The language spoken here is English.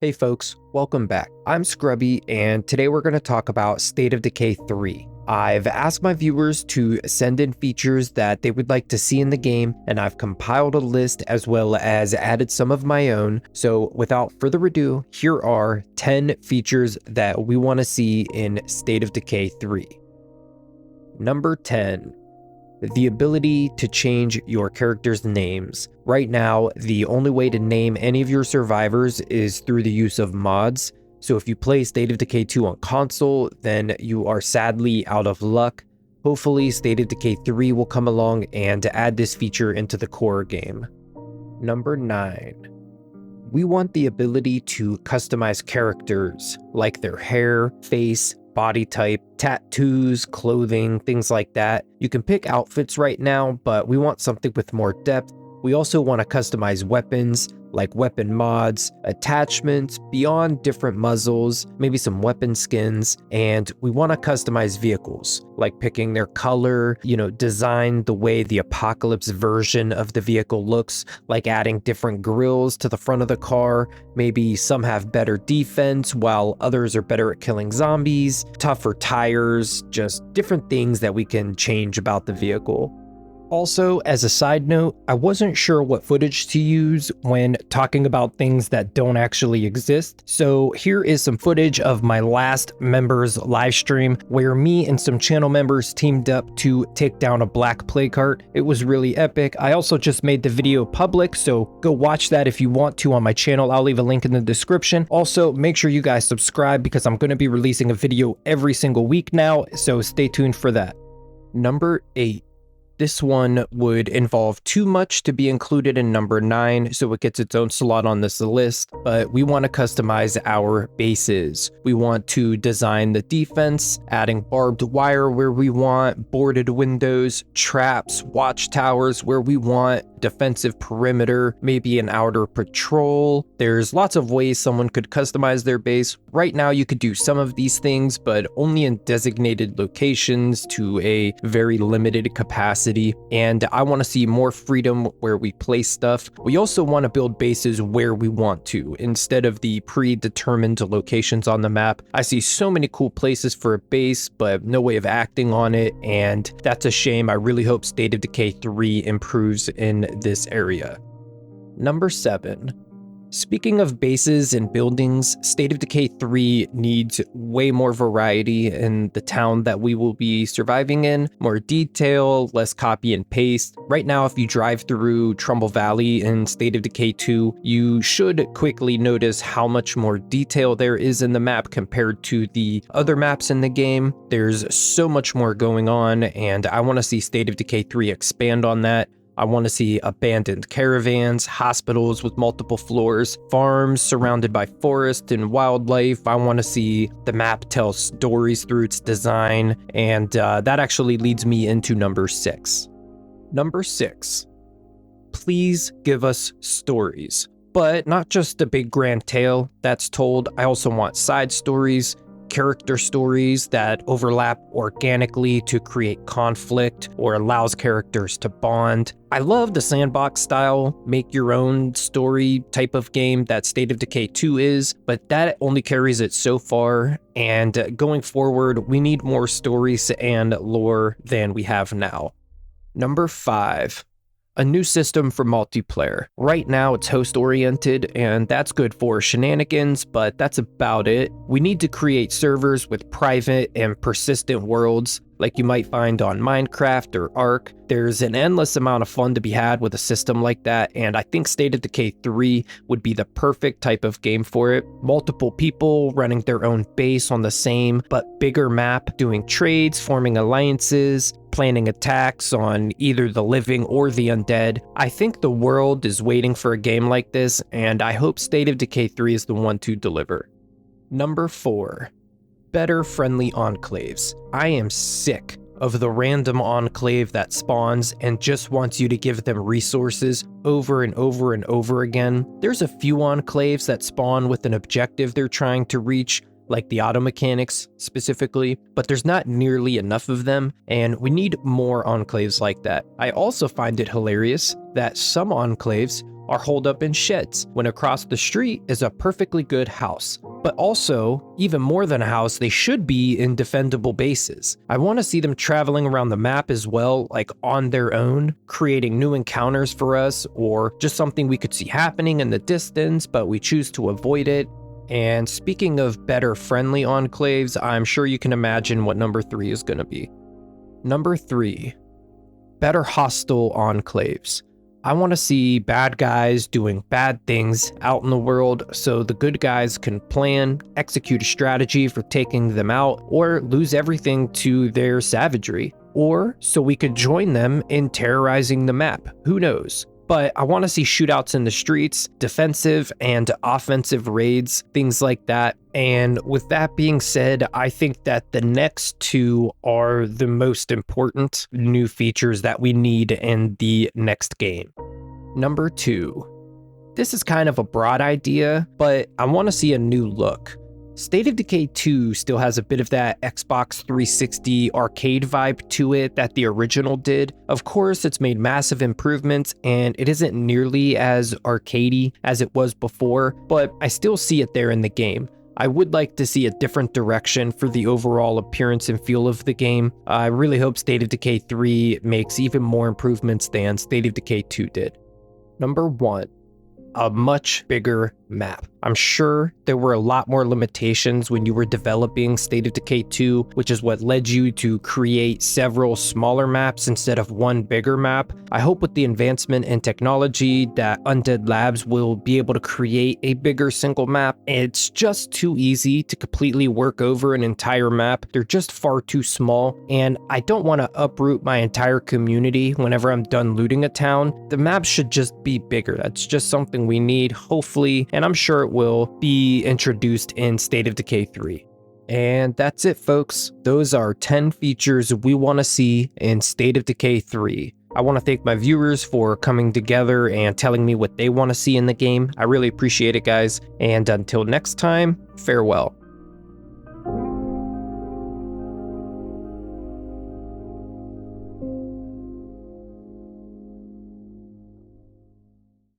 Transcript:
Hey folks, welcome back. I'm Scrubby, and today we're going to talk about State of Decay 3. I've asked my viewers to send in features that they would like to see in the game, and I've compiled a list as well as added some of my own. So without further ado, here are 10 features that we want to see in State of Decay 3. Number 10. The ability to change your character's names. Right now, the only way to name any of your survivors is through the use of mods. So if you play State of Decay 2 on console, then you are sadly out of luck. Hopefully, State of Decay 3 will come along and add this feature into the core game. Number 9. We want the ability to customize characters, like their hair, face, body type, tattoos, clothing, things like that. You can pick outfits right now, but we want something with more depth. We also want to customize weapons, like weapon mods, attachments, beyond different muzzles, maybe some weapon skins, and we want to customize vehicles, like picking their color, design the way the apocalypse version of the vehicle looks, like adding different grills to the front of the car. Maybe some have better defense while others are better at killing zombies, tougher tires, just different things that we can change about the vehicle. Also, as a side note, I wasn't sure what footage to use when talking about things that don't actually exist. So here is some footage of my last members live stream where me and some channel members teamed up to take down a black Plagueheart. It was really epic. I also just made the video public, so go watch that if you want to on my channel. I'll leave a link in the description. Also, make sure you guys subscribe because I'm going to be releasing a video every single week now, so stay tuned for that. Number 8. This one would involve too much to be included in number 9, so it gets its own slot on this list, but we want to customize our bases. We want to design the defense, adding barbed wire where we want, boarded windows, traps, watchtowers where we want, defensive perimeter, maybe an outer patrol. There's lots of ways someone could customize their base. Right now you could do some of these things, but only in designated locations to a very limited capacity, and I want to see more freedom where we place stuff. We also want to build bases where we want to, instead of the predetermined locations on the map. I see so many cool places for a base, but no way of acting on it, and that's a shame. I really hope State of Decay 3 improves in this area. Number 7. Speaking of bases and buildings, State of Decay 3 needs way more variety in the town that we will be surviving in. More detail, less copy and paste. Right now, if you drive through Trumbull Valley in State of Decay 2, you should quickly notice how much more detail there is in the map compared to the other maps in the game. There's so much more going on, and I want to see State of Decay 3 expand on that. I want to see abandoned caravans, hospitals with multiple floors, farms surrounded by forest and wildlife. I want to see the map tell stories through its design, and that actually leads me into number 6. Number 6. Please give us stories, but not just a big grand tale that's told. I also want side stories, character stories that overlap organically to create conflict or allows characters to bond. I love the sandbox style, make your own story type of game that State of Decay 2 is, but that only carries it so far, and going forward, we need more stories and lore than we have now. Number 5. A new system for multiplayer. Right now it's host oriented, and that's good for shenanigans, but that's about it. We need to create servers with private and persistent worlds like you might find on Minecraft or Ark. There's an endless amount of fun to be had with a system like that, and I think State of Decay 3 would be the perfect type of game for it. Multiple people running their own base on the same but bigger map, doing trades, forming alliances, planning attacks on either the living or the undead. I think the world is waiting for a game like this, and I hope State of Decay 3 is the one to deliver. Number 4. Better friendly enclaves. I am sick of the random enclave that spawns and just wants you to give them resources over and over and over again. There's a few enclaves that spawn with an objective they're trying to reach, like the auto mechanics specifically, but there's not nearly enough of them, and we need more enclaves like that. I also find it hilarious that some enclaves are holed up in sheds, when across the street is a perfectly good house. But also, even more than a house, they should be in defendable bases. I want to see them traveling around the map as well, like on their own, creating new encounters for us, or just something we could see happening in the distance, but we choose to avoid it. And speaking of better friendly enclaves, I'm sure you can imagine what number 3 is going to be. Number 3, better hostile enclaves. I want to see bad guys doing bad things out in the world so the good guys can plan, execute a strategy for taking them out, or lose everything to their savagery. Or so we could join them in terrorizing the map, who knows? But I want to see shootouts in the streets, defensive and offensive raids, things like that. And with that being said, I think that the next 2 are the most important new features that we need in the next game. Number 2. This is kind of a broad idea, but I want to see a new look. State of Decay 2 still has a bit of that Xbox 360 arcade vibe to it that the original did. Of course, it's made massive improvements and it isn't nearly as arcadey as it was before, but I still see it there in the game. I would like to see a different direction for the overall appearance and feel of the game. I really hope State of Decay 3 makes even more improvements than State of Decay 2 did. Number 1. A much bigger map. I'm sure there were a lot more limitations when you were developing State of Decay 2, which is what led you to create several smaller maps instead of one bigger map. I hope with the advancement in technology that Undead Labs will be able to create a bigger single map. It's just too easy to completely work over an entire map. They're just far too small, and I don't want to uproot my entire community whenever I'm done looting a town. The map should just be bigger. That's just something we need, hopefully, and I'm sure it will be introduced in State of Decay 3. And that's it, folks. Those are 10 features we want to see in State of Decay 3. I want to thank my viewers for coming together and telling me what they want to see in the game. I really appreciate it, guys. And until next time, farewell.